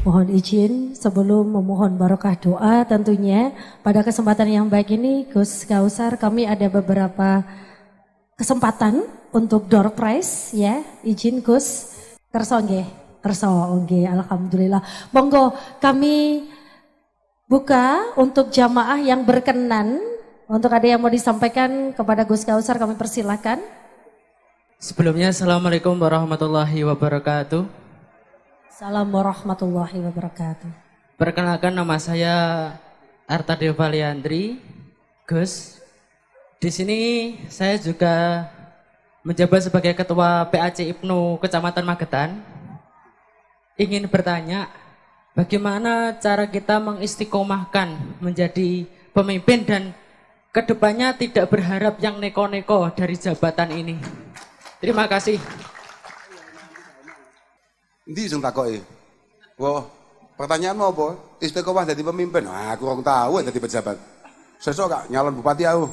Mohon izin sebelum memohon barokah doa tentunya pada kesempatan yang baik ini Gus Kausar kami ada beberapa kesempatan untuk door prize ya. Izin Gus kerso nggih. Kerso nggih alhamdulillah. Monggo kami buka untuk jamaah yang berkenan. Untuk ada yang mau disampaikan kepada Gus Kausar kami persilakan. Sebelumnya Assalamualaikum warahmatullahi wabarakatuh. Assalamualaikum warahmatullahi wabarakatuh. Perkenalkan nama saya Arta Deva Leandri, Gus. Di sini saya juga menjabat sebagai Ketua PAC IPNU Kecamatan Magetan. Ingin bertanya, bagaimana cara kita mengistiqomahkan menjadi pemimpin dan kedepannya tidak berharap yang neko-neko dari jabatan ini. Terima kasih. Ndi sing takoki? Wah, pertanyaanmu apa? Istiqomah jadi pemimpin. Nah, aku kurang tahu jadi pejabat. Sesuk gak nyalon bupati aku.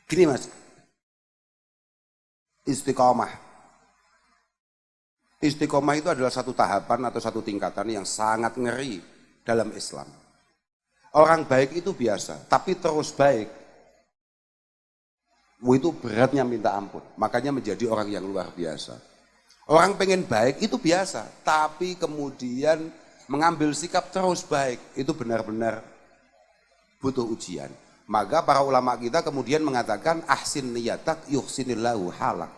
Gini Mas. Istiqomah. Istiqomah itu adalah satu tahapan atau satu tingkatan yang sangat ngeri dalam Islam. Orang baik itu biasa, tapi terus baik itu beratnya minta ampun, makanya menjadi orang yang luar biasa. Orang pengen baik itu biasa, tapi kemudian mengambil sikap terus baik, itu benar-benar butuh ujian. Maka para ulama kita kemudian mengatakan ahsin niyatak yuhsinillahu halak.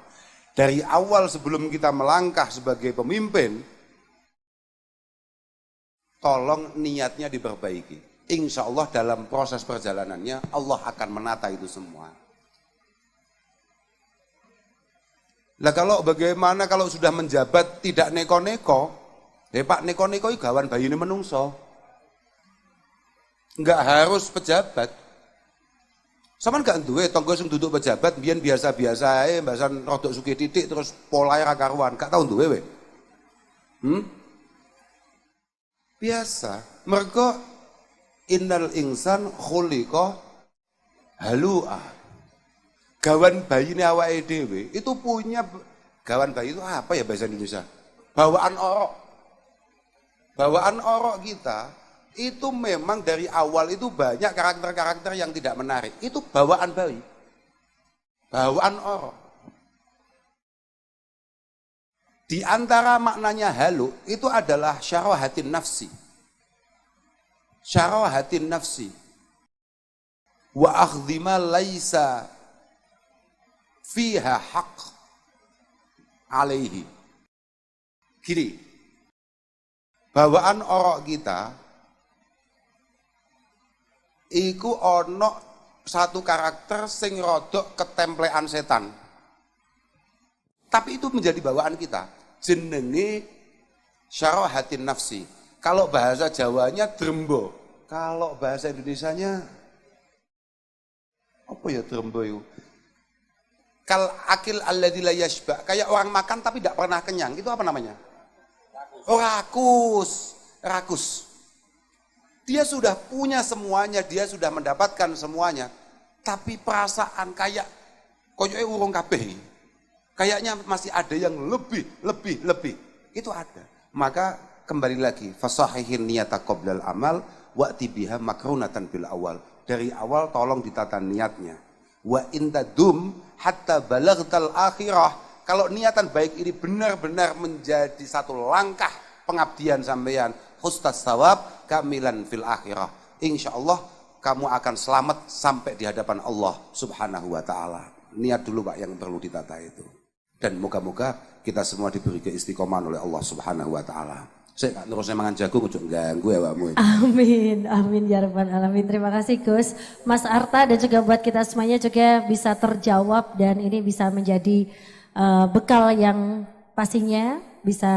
Dari awal sebelum kita melangkah sebagai pemimpin, tolong niatnya diperbaiki. Insya Allah dalam proses perjalanannya Allah akan menata itu semua. Lah kalau bagaimana kalau sudah menjabat tidak neko-neko, Pak neko-neko itu gawan bayi ini menungso. Enggak harus pejabat. Sama enggak duwe tonggo sing duduk pejabat biyen biasa-biasa ae, mbasan rodok sugih titik terus polahe ra karuan, gak tau duwe we. Biasa. Mergo innal insan khuliqa halu'a. Gawan bayi ini awake dhewe itu punya gawan bayi itu apa ya bahasa Indonesia? Bawaan orok. Bawaan orok kita itu memang dari awal itu banyak karakter-karakter yang tidak menarik. Itu bawaan bayi. Bawaan orok. Di antara maknanya halu itu adalah syarahatin nafsi. Syarahatin nafsi. Wa akhdhima laisa fiha haq alaihi. Gini, bawaan orok kita iku ono satu karakter sing rodok ketemplean setan. Tapi itu menjadi bawaan kita. Jenenge syarahatin nafsi. Kalau bahasa Jawanya drembo. Kalau bahasa Indonesianya apa ya drembo itu? Kal akil alladzi la yashba, kayak orang makan tapi tidak pernah kenyang. Itu apa namanya? Oh, rakus. Rakus. Dia sudah punya semuanya, dia sudah mendapatkan semuanya. Tapi perasaan kayak koyoke urung kabeh. Kayaknya masih ada yang lebih. Itu ada. Maka kembali lagi, fasahihin niyata qoblal amal wa'ti biha makrunatan bil awal. Dari awal tolong ditata niatnya. Wa intadum hatta balaghtal akhirah. Kalau niatan baik ini benar-benar menjadi satu langkah pengabdian sampeyan, hustas sawab kamilan fil akhirah. Insyaallah kamu akan selamat sampai di hadapan Allah Subhanahu wa taala. Niat dulu Pak yang perlu ditata itu. Dan moga-moga kita semua diberi keistiqomahan oleh Allah Subhanahu wa taala. Saya terus mangan jagung ojo ganggu ya Pakmu. Amin, amin ya rabbal alamin. Terima kasih Gus, Mas Arta dan juga buat kita semuanya juga bisa terjawab dan ini bisa menjadi bekal yang pastinya bisa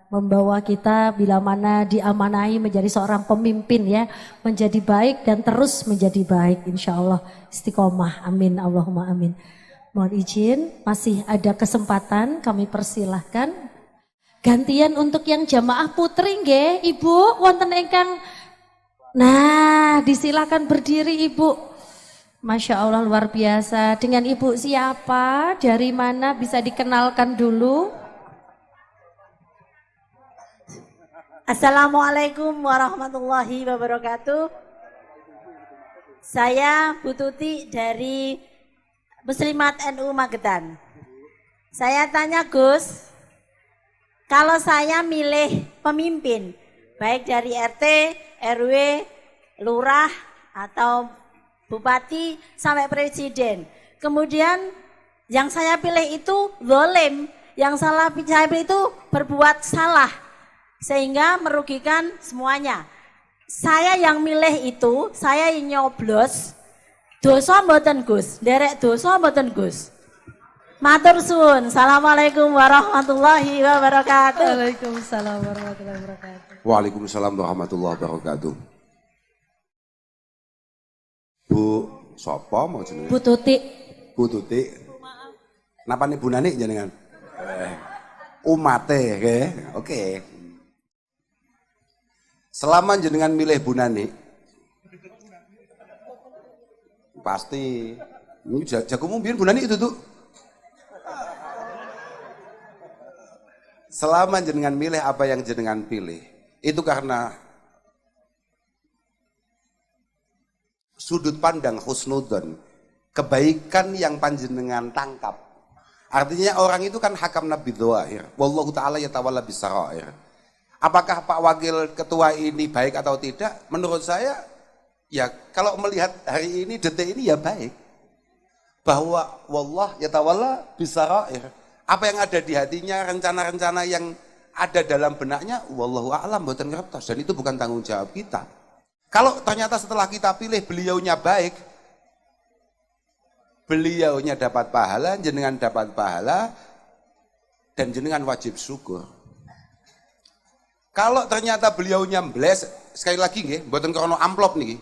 membawa kita bila mana diamanahi menjadi seorang pemimpin ya, menjadi baik dan terus menjadi baik insya Allah istiqomah. Amin, Allahumma amin. Mohon izin, masih ada kesempatan kami persilahkan. Gantian untuk yang jamaah putri nggih, Ibu, wonten ingkang. Nah, disilakan berdiri Ibu. Masya Allah luar biasa. Dengan Ibu siapa? Dari mana bisa dikenalkan dulu? Assalamualaikum warahmatullahi wabarakatuh. Saya Bu Tuti dari Muslimat NU Magetan. Saya tanya Gus, kalau saya milih pemimpin, baik dari RT, RW, lurah, atau bupati, sampai presiden. Kemudian yang saya pilih itu zalim, yang saya pilih itu berbuat salah, sehingga merugikan semuanya. Saya yang milih itu, saya yang nyoblos, dosa mboten Gus, derek dosa mboten Gus. Matur suwun. Assalamualaikum warahmatullahi wabarakatuh. Waalaikumsalam warahmatullahi wabarakatuh. Waalaikumsalam warahmatullahi wabarakatuh. Bu, sapa mau jenenge? Bu Tuti. Bu Tuti. Napa nih Bu Nani jenengan? Umate, oke. Selama jenengan milih Bu Nani, pasti ini jagomu biar Bu Nani itu tuh. Selama jenengan milih apa yang jenengan pilih, itu karena sudut pandang husnudon, kebaikan yang panjenengan tangkap. Artinya orang itu kan hakam nabi dzahir, wallahu taala yatawalla bisarair. Apakah Pak Wakil Ketua ini baik atau tidak? Menurut saya, ya kalau melihat hari ini, detik ini ya baik. Bahwa wallah yatawalla bisarair. Apa yang ada di hatinya, rencana-rencana yang ada dalam benaknya, wallahu a'lam mboten ngertos. Dan itu bukan tanggung jawab kita. Kalau ternyata setelah kita pilih beliaunya baik, beliaunya dapat pahala, jenengan dapat pahala, dan jenengan wajib syukur. Kalau ternyata beliaunya mbles, sekali lagi nggih, mboten krono amplop niki.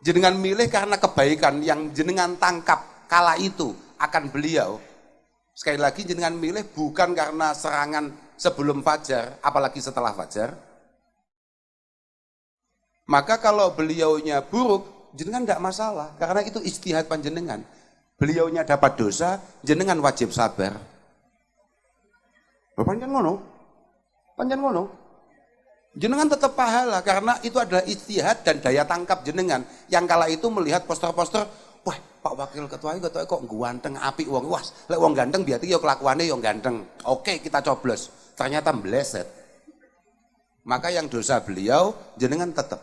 Jenengan milih karena kebaikan yang jenengan tangkap kala itu akan beliau. Sekali lagi jenengan milih bukan karena serangan sebelum fajar, apalagi setelah fajar. Maka kalau beliaunya buruk, jenengan tidak masalah, karena itu ijtihad panjenengan. Beliaunya dapat dosa, jenengan wajib sabar. Panjen ngono. Panjen ngono. Jenengan tetap pahala karena itu adalah ijtihad dan daya tangkap jenengan. Yang kala itu melihat poster-poster, wah Pak Wakil Ketua kok ganteng apik wong. Wah, lek wong ganteng berarti ya kelakuannya yang ganteng. Oke, kita coblos. Ternyata meleset. Maka yang dosa beliau jenengan tetap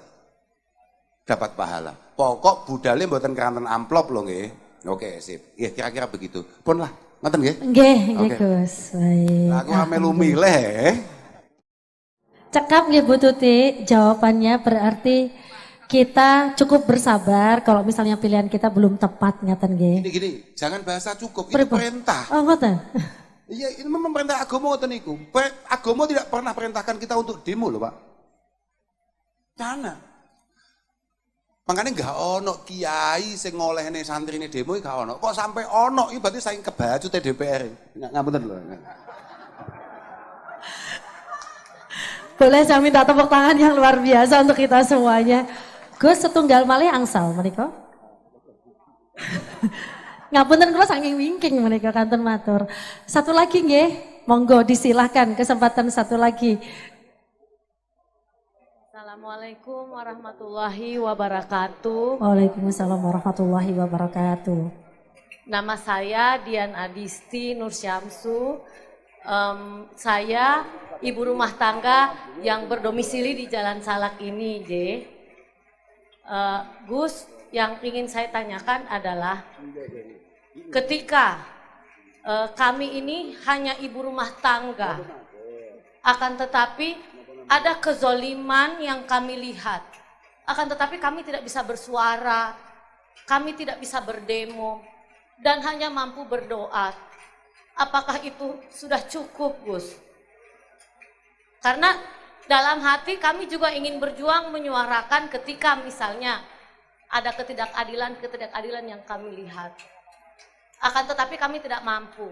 dapat pahala. Pokok budale mboten keranten amplop lho nggih. Oke, sip. Ya kira-kira begitu. Pun lah, ngoten nggih? Nggih, Gus. Baik. Aku melu milih. Cekap ya Bu Tuti, jawabannya berarti kita cukup bersabar kalau misalnya pilihan kita belum tepat ngaten nggih. Gini, jangan bahasa cukup, itu perintah. Oh ngoten. Iya, ini memang perintah agama ngoten niku. Agama tidak pernah perintahkan kita untuk demo loh, Pak. Mana? Makanya nggak ono kiai sing ngolehne santrine demo gak ono. Kok sampai ono, itu berarti saking kebacut DPR. Ngapunten lho. Boleh saya minta tepuk tangan yang luar biasa untuk kita semuanya. Gus setunggal malih angsal menika. Ngapunten kula saking wingking menika kanten matur. Satu lagi nggih, monggo disilahkan kesempatan satu lagi. Assalamualaikum warahmatullahi wabarakatuh. Waalaikumsalam warahmatullahi wabarakatuh. Nama saya Dian Adisti Nur Syamsu. Saya ibu rumah tangga yang berdomisili di Jalan Salak ini, J. Gus, yang ingin saya tanyakan adalah ketika kami ini hanya ibu rumah tangga, akan tetapi ada kezoliman yang kami lihat, akan tetapi kami tidak bisa bersuara, kami tidak bisa berdemo, dan hanya mampu berdoa. Apakah itu sudah cukup, Gus? Karena dalam hati kami juga ingin berjuang menyuarakan ketika misalnya ada ketidakadilan yang kami lihat. Akan tetapi kami tidak mampu.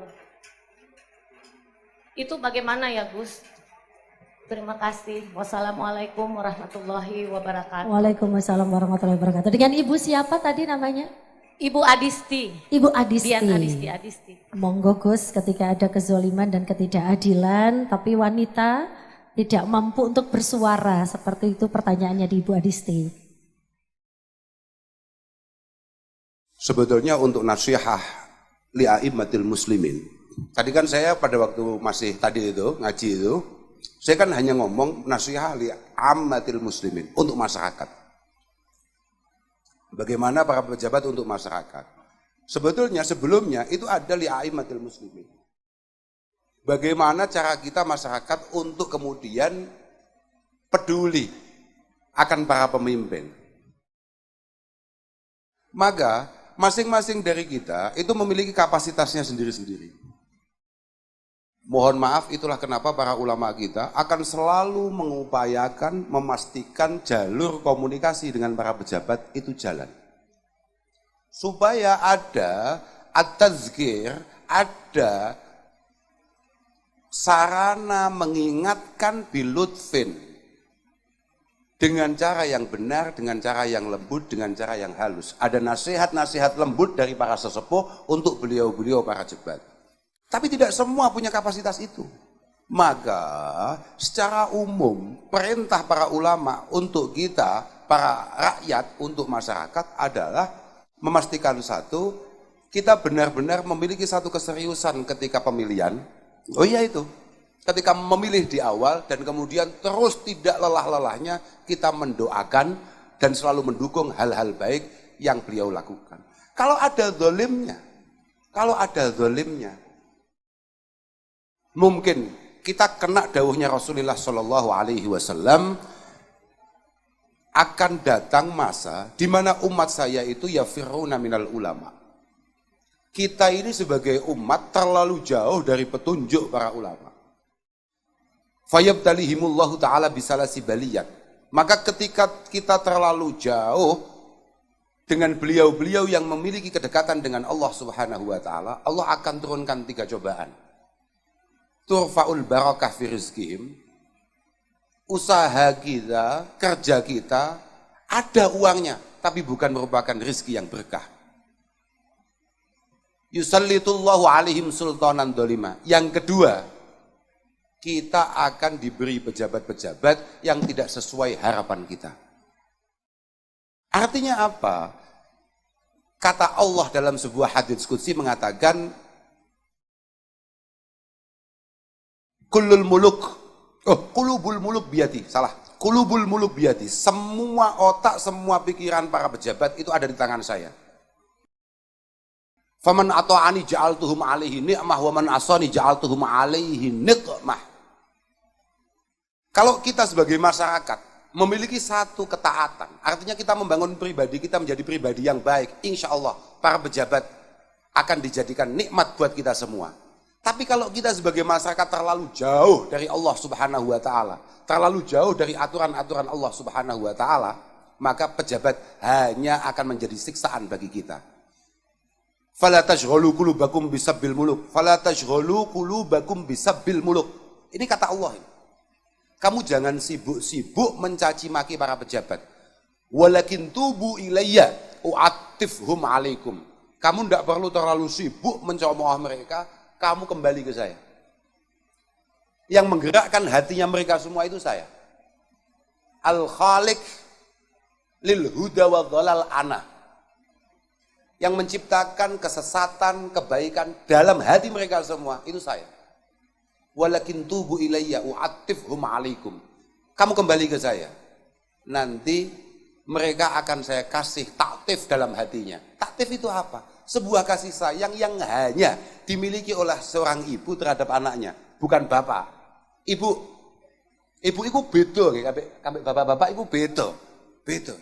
Itu bagaimana ya, Gus? Terima kasih. Wassalamualaikum warahmatullahi wabarakatuh. Waalaikumsalam warahmatullahi wabarakatuh. Dengan Ibu siapa tadi namanya? Ibu Adisti. Ibu Adisti. Dian Adisti. Monggo Gus, ketika ada kezoliman dan ketidakadilan, tapi wanita tidak mampu untuk bersuara? Seperti itu pertanyaannya di Ibu Adisti. Sebetulnya untuk nasihat li'a'immatil muslimin. Tadi kan saya pada waktu masih tadi itu ngaji itu, saya kan hanya ngomong nasihat li'a'immatil muslimin untuk masyarakat. Bagaimana para pejabat untuk masyarakat. Sebetulnya sebelumnya itu ada li'a'immatil muslimin. Bagaimana cara kita masyarakat untuk kemudian peduli akan para pemimpin. Maka masing-masing dari kita itu memiliki kapasitasnya sendiri-sendiri. Mohon maaf, itulah kenapa para ulama kita akan selalu mengupayakan memastikan jalur komunikasi dengan para pejabat itu jalan. Supaya ada at-tazkir, ada sarana mengingatkan bilutfin. Dengan cara yang benar, dengan cara yang lembut, dengan cara yang halus. Ada nasihat-nasihat lembut dari para sesepuh untuk beliau-beliau para pejabat. Tapi tidak semua punya kapasitas itu. Maka secara umum perintah para ulama untuk kita, para rakyat, untuk masyarakat adalah memastikan satu, kita benar-benar memiliki satu keseriusan ketika pemilihan. Oh iya itu. Ketika memilih di awal dan kemudian terus tidak lelah-lelahnya kita mendoakan dan selalu mendukung hal-hal baik yang beliau lakukan. Kalau ada zalimnya, mungkin kita kena dawuhnya Rasulullah Shallallahu Alaihi Wasallam, akan datang masa di mana umat saya itu yafiruna minal ulama. Kita ini sebagai umat terlalu jauh dari petunjuk para ulama. Fayabtalihimullahu ta'ala bisalasi baliyat. Maka ketika kita terlalu jauh dengan beliau-beliau yang memiliki kedekatan dengan Allah subhanahu wa ta'ala, Allah akan turunkan 3 cobaan. Turfa'ul barakah fi rizkihim. Usaha kita, kerja kita, ada uangnya, tapi bukan merupakan rizki yang berkah. Yusallitullahu alaihim sultanan dolima. Yang kedua, kita akan diberi pejabat-pejabat yang tidak sesuai harapan kita. Artinya apa? Kata Allah dalam sebuah hadits qudsi mengatakan, Qulubul muluk biyadi, salah. Qulubul muluk biyadi. Semua otak, semua pikiran para pejabat itu ada di tangan saya. Faman ata'ani ja'altuhum alaihi ni'mah wa man asani ja'altuhum alaihi niqmah. Kalau kita sebagai masyarakat memiliki satu ketaatan, artinya kita membangun pribadi kita menjadi pribadi yang baik, insya Allah para pejabat akan dijadikan nikmat buat kita semua. Tapi kalau kita sebagai masyarakat terlalu jauh dari Allah subhanahu wa ta'ala, terlalu jauh dari aturan-aturan Allah subhanahu wa ta'ala, maka pejabat hanya akan menjadi siksaan bagi kita. Fala tashghalu qulubakum bisabbil muluk. Fala tashghalu qulubakum bisabbil muluk. Ini kata Allah ini. Kamu jangan sibuk-sibuk mencaci maki para pejabat. Walakin tubu ilayya u'attifhum alaikum. Kamu tidak perlu terlalu sibuk mencemooh mereka, kamu kembali ke saya. Yang menggerakkan hatinya mereka semua itu saya. Al-Khaliq lil huda wa dhalal ana. Yang menciptakan kesesatan, kebaikan dalam hati mereka semua itu saya. Walakin tubu ilayya u'attifhum alaikum. Kamu kembali ke saya. Nanti mereka akan saya kasih taktif dalam hatinya. Taktif itu apa? Sebuah kasih sayang yang hanya dimiliki oleh seorang ibu terhadap anaknya, bukan bapak. Ibu itu beda, bapak-bapak itu beda.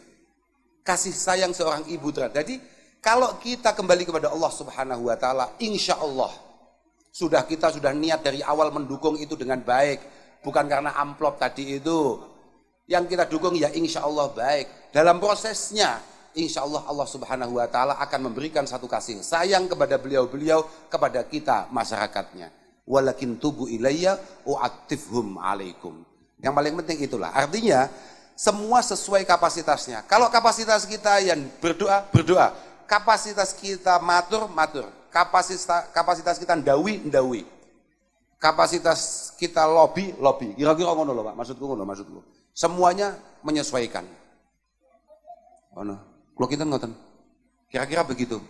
Kasih sayang seorang ibu terhadap. Jadi kalau kita kembali kepada Allah Subhanahu wa taala, insya Allah kita sudah niat dari awal mendukung itu dengan baik, bukan karena amplop tadi itu. Yang kita dukung ya insya Allah baik. Dalam prosesnya, insya Allah Allah Subhanahu wa taala akan memberikan satu kasih sayang kepada beliau-beliau, kepada kita masyarakatnya. Walakin tubu ilayya u'attifhum alaikum. Yang paling penting itulah. Artinya semua sesuai kapasitasnya. Kalau kapasitas kita yang berdoa, berdoa. Kapasitas kita matur, matur. Kapasitas kita ndawi. kapasitas kita lobby. Kira-kira ngono lho Pak, maksudku. Semuanya menyesuaikan. Ono. Kalau kita ngoten. Kira-kira begitu.